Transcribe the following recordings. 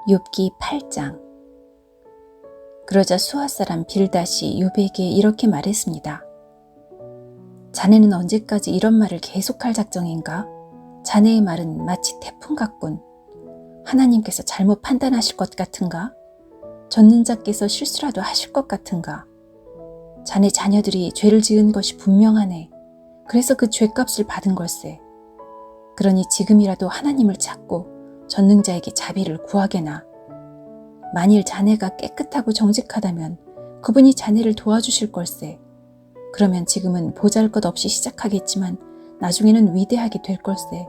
욥기 8장. 그러자 수아 사람 빌닷이 욥에게 이렇게 말했습니다. 자네는 언제까지 이런 말을 계속할 작정인가? 자네의 말은 마치 태풍 같군. 하나님께서 잘못 판단하실 것 같은가? 전능자께서 실수라도 하실 것 같은가? 자네 자녀들이 죄를 지은 것이 분명하네. 그래서 그 죄값을 받은 걸세. 그러니 지금이라도 하나님을 찾고 전능자에게 자비를 구하게나. 만일 자네가 깨끗하고 정직하다면 그분이 자네를 도와주실 걸세. 그러면 지금은 보잘것없이 시작하겠지만 나중에는 위대하게 될 걸세.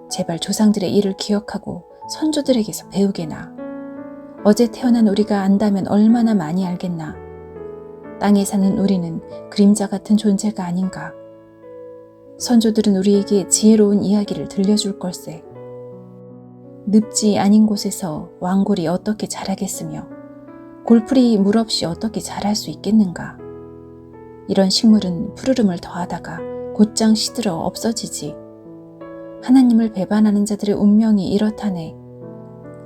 제발 조상들의 일을 기억하고 선조들에게서 배우게나. 어제 태어난 우리가 안다면 얼마나 많이 알겠나. 땅에 사는 우리는 그림자 같은 존재가 아닌가. 선조들은 우리에게 지혜로운 이야기를 들려줄 걸세. 늪지 아닌 곳에서 왕골이 어떻게 자라겠으며 골풀이 물 없이 어떻게 자랄 수 있겠는가. 이런 식물은 푸르름을 더하다가 곧장 시들어 없어지지. 하나님을 배반하는 자들의 운명이 이렇다네.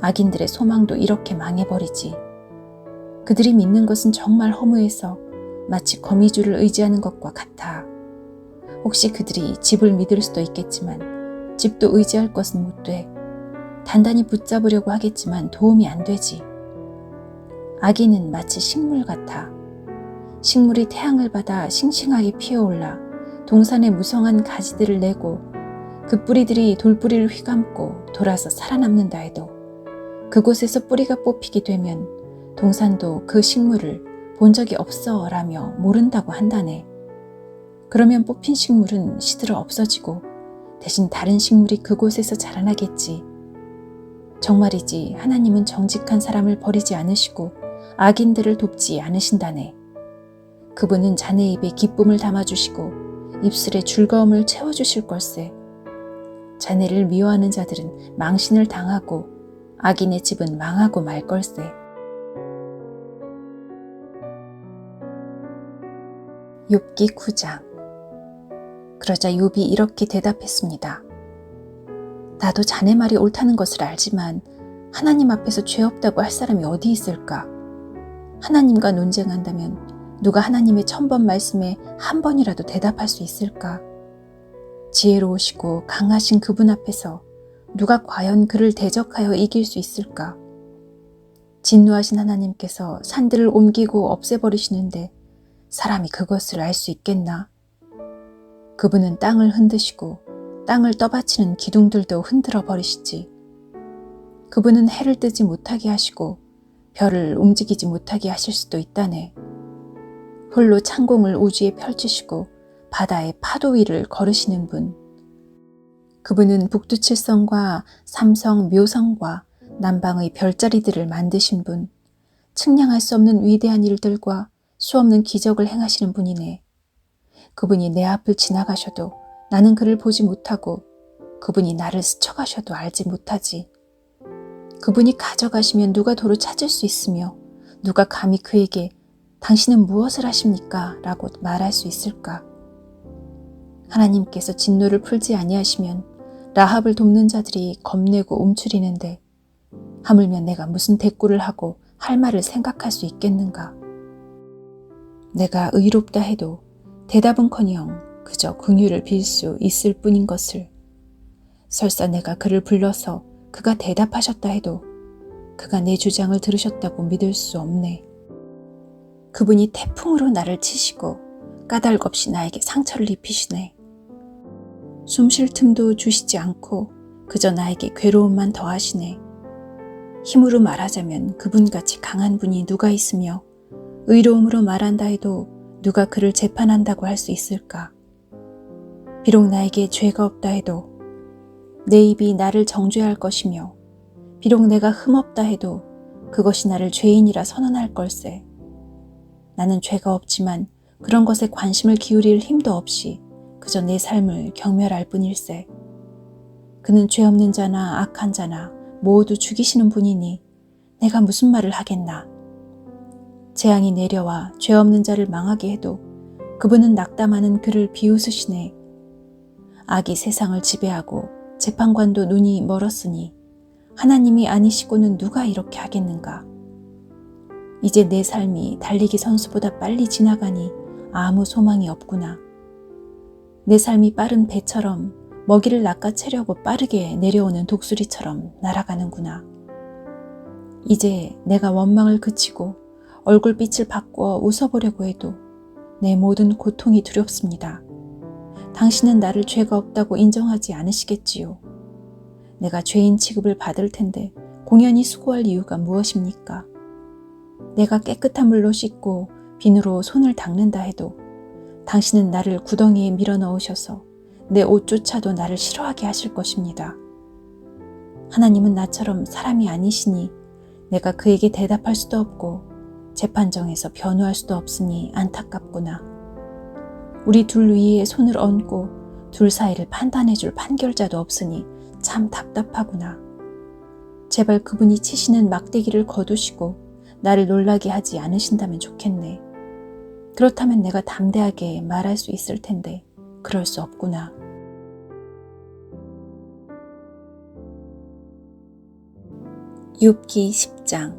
악인들의 소망도 이렇게 망해버리지. 그들이 믿는 것은 정말 허무해서 마치 거미줄을 의지하는 것과 같아. 혹시 그들이 집을 믿을 수도 있겠지만 집도 의지할 것은 못 돼. 단단히 붙잡으려고 하겠지만 도움이 안 되지. 악인은 마치 식물 같아. 식물이 태양을 받아 싱싱하게 피어올라 동산에 무성한 가지들을 내고 그 뿌리들이 돌뿌리를 휘감고 돌아서 살아남는다 해도 그곳에서 뿌리가 뽑히게 되면 동산도 그 식물을 본 적이 없어 라며 모른다고 한다네. 그러면 뽑힌 식물은 시들어 없어지고 대신 다른 식물이 그곳에서 자라나겠지. 정말이지 하나님은 정직한 사람을 버리지 않으시고 악인들을 돕지 않으신다네. 그분은 자네 입에 기쁨을 담아주시고 입술에 즐거움을 채워주실 걸세. 자네를 미워하는 자들은 망신을 당하고 악인의 집은 망하고 말 걸세. 욥기 9장. 그러자 욥이 이렇게 대답했습니다. 나도 자네 말이 옳다는 것을 알지만 하나님 앞에서 죄 없다고 할 사람이 어디 있을까? 하나님과 논쟁한다면 누가 하나님의 1000번 말씀에 한 번이라도 대답할 수 있을까? 지혜로우시고 강하신 그분 앞에서 누가 과연 그를 대적하여 이길 수 있을까? 진노하신 하나님께서 산들을 옮기고 없애버리시는데 사람이 그것을 알 수 있겠나? 그분은 땅을 흔드시고 땅을 떠받치는 기둥들도 흔들어 버리시지. 그분은 해를 뜨지 못하게 하시고 별을 움직이지 못하게 하실 수도 있다네. 홀로 창공을 우주에 펼치시고 바다의 파도 위를 걸으시는 분. 그분은 북두칠성과 삼성 묘성과 남방의 별자리들을 만드신 분. 측량할 수 없는 위대한 일들과 수없는 기적을 행하시는 분이네. 그분이 내 앞을 지나가셔도 나는 그를 보지 못하고 그분이 나를 스쳐가셔도 알지 못하지. 그분이 가져가시면 누가 도로 찾을 수 있으며 누가 감히 그에게 당신은 무엇을 하십니까? 라고 말할 수 있을까? 하나님께서 진노를 풀지 아니하시면 라합을 돕는 자들이 겁내고 움츠리는데 하물며 내가 무슨 대꾸를 하고 할 말을 생각할 수 있겠는가? 내가 의롭다 해도 대답은커녕 그저 긍휼을 빌 수 있을 뿐인 것을. 설사 내가 그를 불러서 그가 대답하셨다 해도 그가 내 주장을 들으셨다고 믿을 수 없네. 그분이 태풍으로 나를 치시고 까닭 없이 나에게 상처를 입히시네. 숨 쉴 틈도 주시지 않고 그저 나에게 괴로움만 더하시네. 힘으로 말하자면 그분같이 강한 분이 누가 있으며 의로움으로 말한다 해도 누가 그를 재판한다고 할 수 있을까? 비록 나에게 죄가 없다 해도 내 입이 나를 정죄할 것이며 비록 내가 흠없다 해도 그것이 나를 죄인이라 선언할 걸세. 나는 죄가 없지만 그런 것에 관심을 기울일 힘도 없이 그저 내 삶을 경멸할 뿐일세. 그는 죄 없는 자나 악한 자나 모두 죽이시는 분이니 내가 무슨 말을 하겠나. 재앙이 내려와 죄 없는 자를 망하게 해도 그분은 낙담하는 그를 비웃으시네. 악이 세상을 지배하고 재판관도 눈이 멀었으니 하나님이 아니시고는 누가 이렇게 하겠는가? 이제 내 삶이 달리기 선수보다 빨리 지나가니 아무 소망이 없구나. 내 삶이 빠른 배처럼 먹이를 낚아채려고 빠르게 내려오는 독수리처럼 날아가는구나. 이제 내가 원망을 그치고 얼굴빛을 바꾸어 웃어보려고 해도 내 모든 고통이 두렵습니다. 당신은 나를 죄가 없다고 인정하지 않으시겠지요. 내가 죄인 취급을 받을 텐데 공연히 수고할 이유가 무엇입니까? 내가 깨끗한 물로 씻고 비누로 손을 닦는다 해도 당신은 나를 구덩이에 밀어 넣으셔서 내 옷조차도 나를 싫어하게 하실 것입니다. 하나님은 나처럼 사람이 아니시니 내가 그에게 대답할 수도 없고 재판정에서 변호할 수도 없으니 안타깝구나. 우리 둘 위에 손을 얹고 둘 사이를 판단해 줄 판결자도 없으니 참 답답하구나. 제발 그분이 치시는 막대기를 거두시고 나를 놀라게 하지 않으신다면 좋겠네. 그렇다면 내가 담대하게 말할 수 있을 텐데 그럴 수 없구나. 욥기 10장.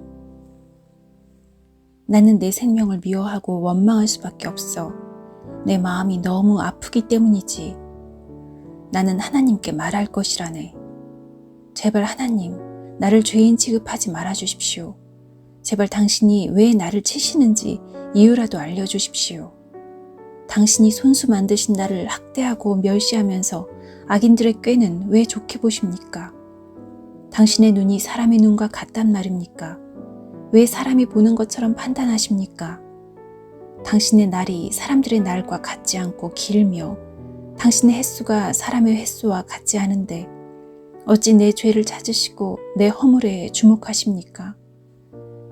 나는 내 생명을 미워하고 원망할 수밖에 없어. 내 마음이 너무 아프기 때문이지. 나는 하나님께 말할 것이라네. 제발 하나님, 나를 죄인 취급하지 말아 주십시오. 제발 당신이 왜 나를 치시는지 이유라도 알려주십시오. 당신이 손수 만드신 나를 학대하고 멸시하면서 악인들의 꾀는 왜 좋게 보십니까? 당신의 눈이 사람의 눈과 같단 말입니까? 왜 사람이 보는 것처럼 판단하십니까? 당신의 날이 사람들의 날과 같지 않고 길며 당신의 횟수가 사람의 횟수와 같지 않은데 어찌 내 죄를 찾으시고 내 허물에 주목하십니까?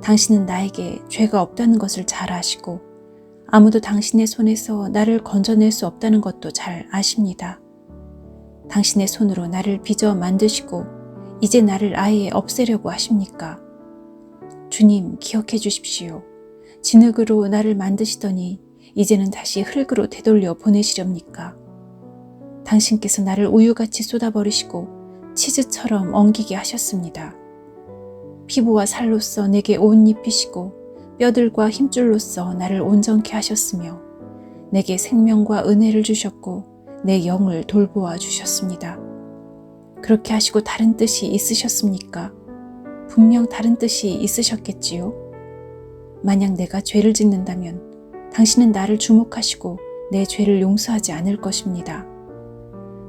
당신은 나에게 죄가 없다는 것을 잘 아시고 아무도 당신의 손에서 나를 건져낼 수 없다는 것도 잘 아십니다. 당신의 손으로 나를 빚어 만드시고 이제 나를 아예 없애려고 하십니까? 주님, 기억해 주십시오. 진흙으로 나를 만드시더니 이제는 다시 흙으로 되돌려 보내시렵니까? 당신께서 나를 우유같이 쏟아버리시고 치즈처럼 엉기게 하셨습니다. 피부와 살로써 내게 옷 입히시고 뼈들과 힘줄로써 나를 온전케 하셨으며 내게 생명과 은혜를 주셨고 내 영을 돌보아 주셨습니다. 그렇게 하시고 다른 뜻이 있으셨습니까? 분명 다른 뜻이 있으셨겠지요? 만약 내가 죄를 짓는다면 당신은 나를 주목하시고 내 죄를 용서하지 않을 것입니다.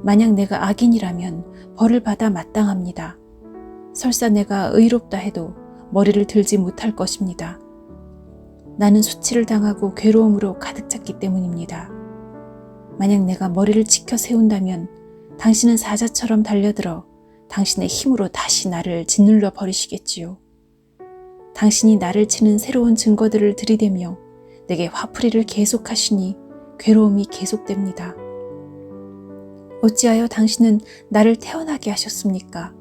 만약 내가 악인이라면 벌을 받아 마땅합니다. 설사 내가 의롭다 해도 머리를 들지 못할 것입니다. 나는 수치를 당하고 괴로움으로 가득 찼기 때문입니다. 만약 내가 머리를 치켜 세운다면 당신은 사자처럼 달려들어 당신의 힘으로 다시 나를 짓눌러 버리시겠지요. 당신이 나를 치는 새로운 증거들을 들이대며 내게 화풀이를 계속하시니 괴로움이 계속됩니다. 어찌하여 당신은 나를 태어나게 하셨습니까?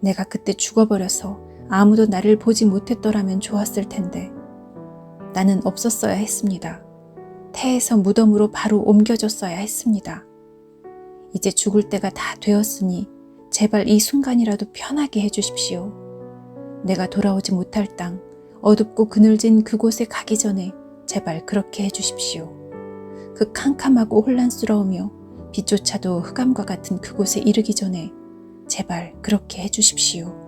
내가 그때 죽어버려서 아무도 나를 보지 못했더라면 좋았을 텐데 나는 없었어야 했습니다. 태에서 무덤으로 바로 옮겨졌어야 했습니다. 이제 죽을 때가 다 되었으니 제발 이 순간이라도 편하게 해주십시오. 내가 돌아오지 못할 땅, 어둡고 그늘진 그곳에 가기 전에 제발 그렇게 해주십시오. 그 캄캄하고 혼란스러우며 빛조차도 흑암과 같은 그곳에 이르기 전에 제발 그렇게 해주십시오.